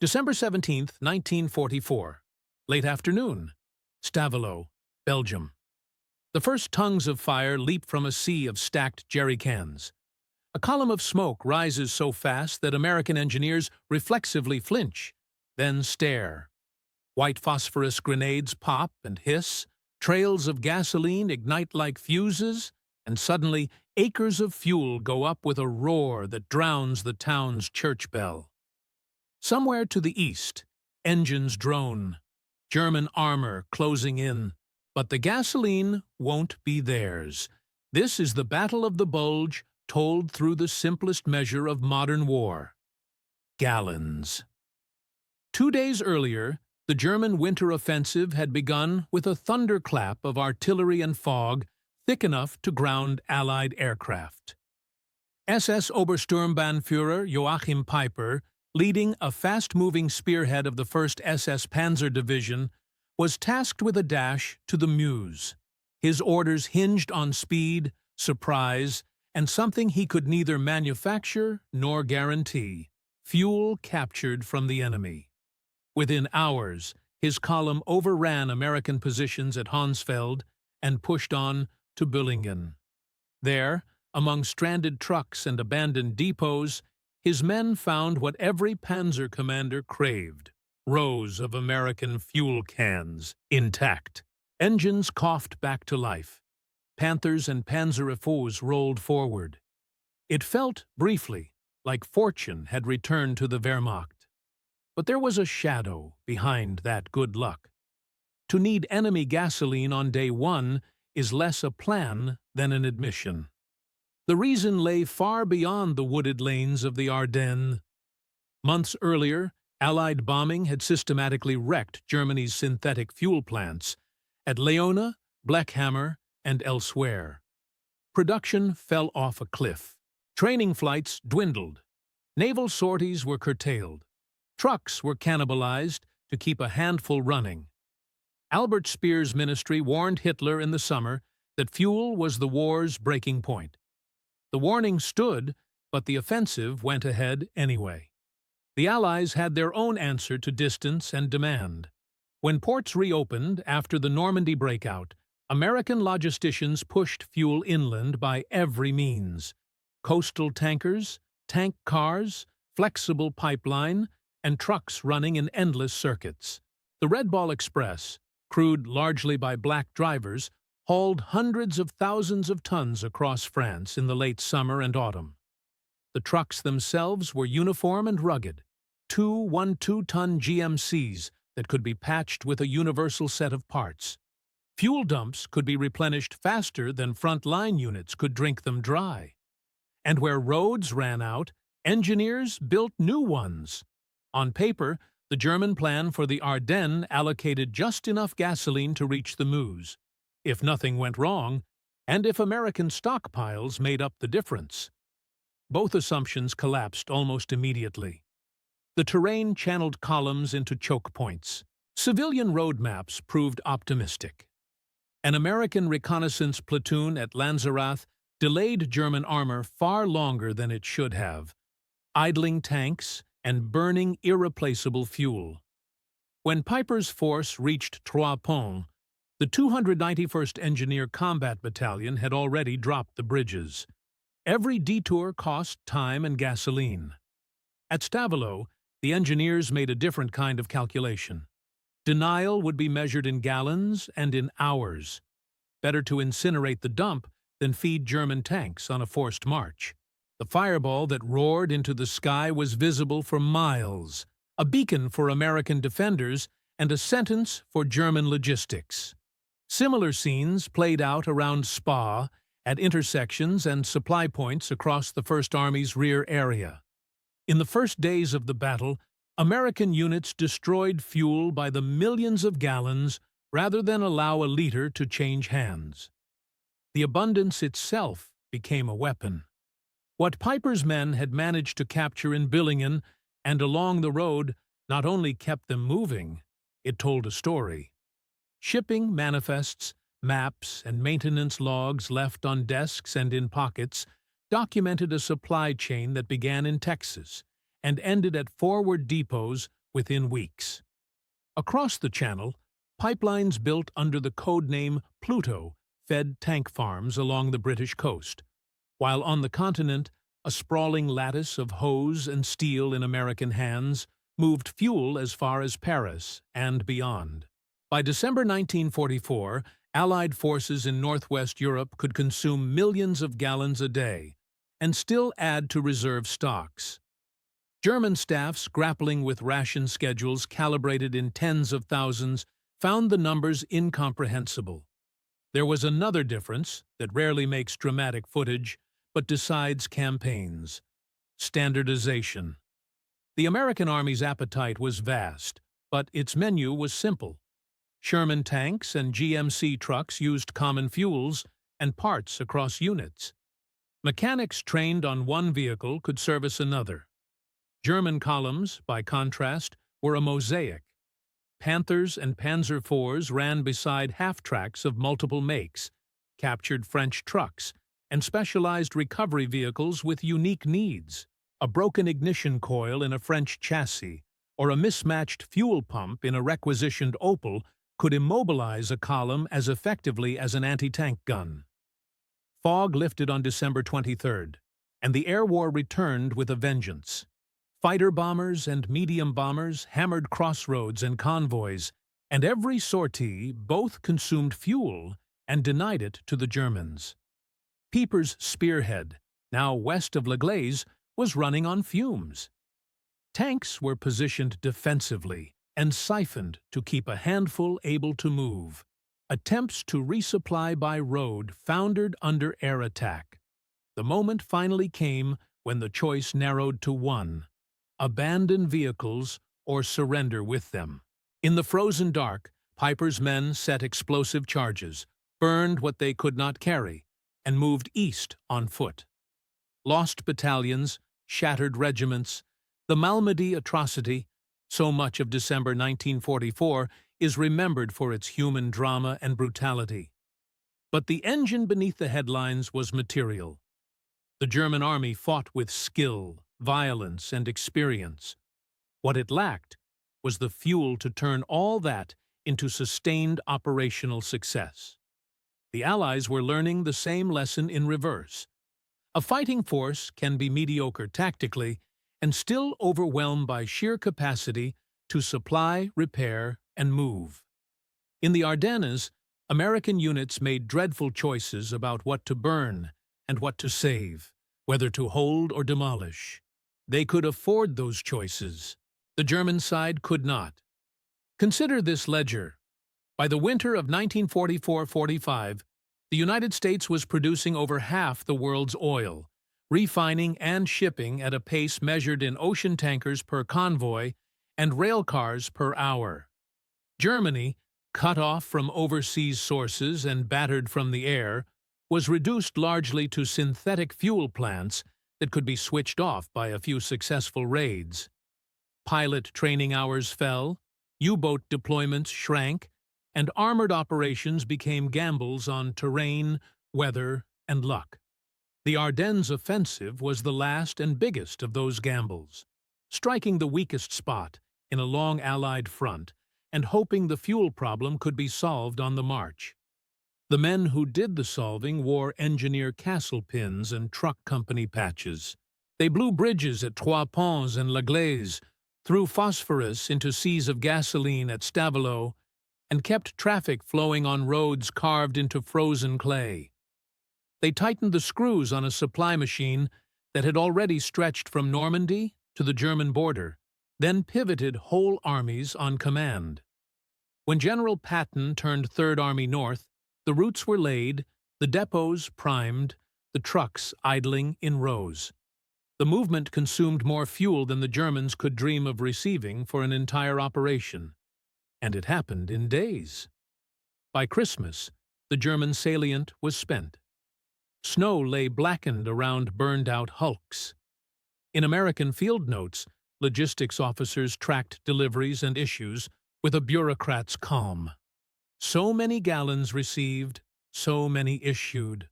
December 17, 1944. Late afternoon. Stavelot, Belgium. The first tongues of fire leap from a sea of stacked jerry cans. A column of smoke rises so fast that American engineers reflexively flinch, then stare. White phosphorus grenades pop and hiss, trails of gasoline ignite like fuses, and suddenly acres of fuel go up with a roar that drowns the town's church bell. Somewhere to the east, engines drone, German armor closing in, but the gasoline won't be theirs. This is the Battle of the Bulge, told through the simplest measure of modern war: gallons. 2 days earlier, the German winter offensive had begun with a thunderclap of artillery and fog thick enough to ground Allied aircraft. SS Obersturmbannführer Joachim Peiper, leading a fast-moving spearhead of the 1st SS Panzer Division, was tasked with a dash to the Meuse. His orders hinged on speed, surprise, and something he could neither manufacture nor guarantee: fuel captured from the enemy. Within hours, his column overran American positions at Honsfeld and pushed on to Büllingen. There, among stranded trucks and abandoned depots, his men found what every panzer commander craved: rows of American fuel cans, intact. Engines coughed back to life. Panthers and Panzerifos rolled forward. It felt, briefly, like fortune had returned to the Wehrmacht. But there was a shadow behind that good luck. To need enemy gasoline on day one is less a plan than an admission. The reason lay far beyond the wooded lanes of the Ardennes. Months earlier, Allied bombing had systematically wrecked Germany's synthetic fuel plants at Leona, Bleckhammer, and elsewhere. Production fell off a cliff. Training flights dwindled. Naval sorties were curtailed. Trucks were cannibalized to keep a handful running. Albert Speer's ministry warned Hitler in the summer that fuel was the war's breaking point. The warning stood, but the offensive went ahead anyway. The Allies had their own answer to distance and demand. When ports reopened after the Normandy breakout, American logisticians pushed fuel inland by every means: coastal tankers, tank cars, flexible pipeline, and trucks running in endless circuits. The Red Ball Express, crewed largely by black drivers, hauled hundreds of thousands of tons across France in the late summer and autumn. The trucks themselves were uniform and rugged, two 1-2-ton GMCs that could be patched with a universal set of parts. Fuel dumps could be replenished faster than front-line units could drink them dry. And where roads ran out, engineers built new ones. On paper, the German plan for the Ardennes allocated just enough gasoline to reach the Meuse, if nothing went wrong, and if American stockpiles made up the difference. Both assumptions collapsed almost immediately. The terrain channeled columns into chokepoints. Civilian road maps proved optimistic. An American reconnaissance platoon at Lanzerath delayed German armor far longer than it should have, idling tanks and burning irreplaceable fuel. When Peiper's force reached Trois Ponts, the 291st Engineer Combat Battalion had already dropped the bridges. Every detour cost time and gasoline. At Stavelot, the engineers made a different kind of calculation. Denial would be measured in gallons and in hours. Better to incinerate the dump than feed German tanks on a forced march. The fireball that roared into the sky was visible for miles, a beacon for American defenders and a sentence for German logistics. Similar scenes played out around Spa, at intersections and supply points across the First Army's rear area. In the first days of the battle, American units destroyed fuel by the millions of gallons rather than allow a liter to change hands. The abundance itself became a weapon. What Peiper's men had managed to capture in Büllingen and along the road not only kept them moving, it told a story. Shipping manifests, maps, and maintenance logs left on desks and in pockets documented a supply chain that began in Texas and ended at forward depots within weeks. Across the Channel, pipelines built under the code name Pluto fed tank farms along the British coast, while on the continent, a sprawling lattice of hose and steel in American hands moved fuel as far as Paris and beyond. By December 1944, Allied forces in northwest Europe could consume millions of gallons a day and still add to reserve stocks. German staffs grappling with ration schedules calibrated in tens of thousands found the numbers incomprehensible. There was another difference that rarely makes dramatic footage but decides campaigns: standardization. The American Army's appetite was vast, but its menu was simple. Sherman tanks and GMC trucks used common fuels and parts across units. Mechanics trained on one vehicle could service another. German columns, by contrast, were a mosaic. Panthers and Panzer IVs ran beside half-tracks of multiple makes, captured French trucks, and specialized recovery vehicles with unique needs. A broken ignition coil in a French chassis or a mismatched fuel pump in a requisitioned Opel could immobilize a column as effectively as an anti-tank gun. Fog lifted on December 23rd, and the air war returned with a vengeance. Fighter bombers and medium bombers hammered crossroads and convoys, and every sortie both consumed fuel and denied it to the Germans. Pieper's spearhead, now west of La Glaise, was running on fumes. Tanks were positioned defensively and siphoned to keep a handful able to move. Attempts to resupply by road foundered under air attack. The moment finally came when the choice narrowed to one: abandon vehicles or surrender with them. In the frozen dark, Pieper's men set explosive charges, burned what they could not carry, and moved east on foot. Lost battalions, shattered regiments, the Malmedy atrocity, so much of December 1944, is remembered for its human drama and brutality. But the engine beneath the headlines was material. The German army fought with skill, violence, and experience. What it lacked was the fuel to turn all that into sustained operational success. The Allies were learning the same lesson in reverse. A fighting force can be mediocre tactically and still overwhelmed by sheer capacity to supply, repair, and move. In the Ardennes, American units made dreadful choices about what to burn and what to save, whether to hold or demolish. They could afford those choices. The German side could not. Consider this ledger. By the winter of 1944-45, the United States was producing over half the world's oil, refining and shipping at a pace measured in ocean tankers per convoy and rail cars per hour. Germany, cut off from overseas sources and battered from the air, was reduced largely to synthetic fuel plants that could be switched off by a few successful raids. Pilot training hours fell, U-boat deployments shrank, and armored operations became gambles on terrain, weather, and luck. The Ardennes offensive was the last and biggest of those gambles, striking the weakest spot in a long Allied front and hoping the fuel problem could be solved on the march. The men who did the solving wore engineer castle pins and truck company patches. They blew bridges at Trois Ponts and La Glaise, threw phosphorus into seas of gasoline at Stavelot, and kept traffic flowing on roads carved into frozen clay. They tightened the screws on a supply machine that had already stretched from Normandy to the German border, then pivoted whole armies on command. When General Patton turned Third Army north, the routes were laid, the depots primed, the trucks idling in rows. The movement consumed more fuel than the Germans could dream of receiving for an entire operation. And it happened in days. By Christmas, the German salient was spent. Snow lay blackened around burned-out hulks. In American field notes, logistics officers tracked deliveries and issues with a bureaucrat's calm. So many gallons received, so many issued,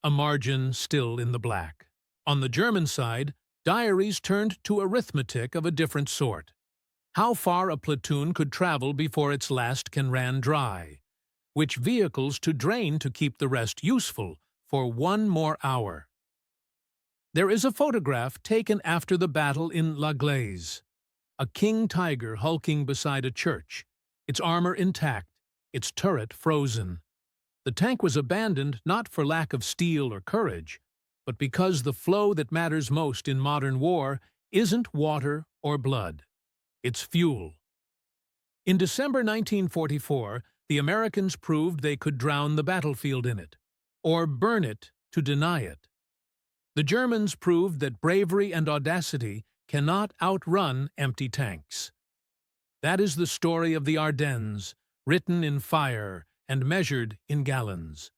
a margin still in the black. On the German side, diaries turned to arithmetic of a different sort. how far a platoon could travel before its last can ran dry, which vehicles to drain to keep the rest useful for 1 more hour. There is a photograph taken after the battle in La Glaise, a king tiger hulking beside a church, its armor intact, its turret frozen. The tank was abandoned not for lack of steel or courage, but because the flow that matters most in modern war isn't water or blood. It's fuel. In December 1944, the Americans proved they could drown the battlefield in it, or burn it to deny it. The Germans proved that bravery and audacity cannot outrun empty tanks. That is the story of the Ardennes, written in fire and measured in gallons.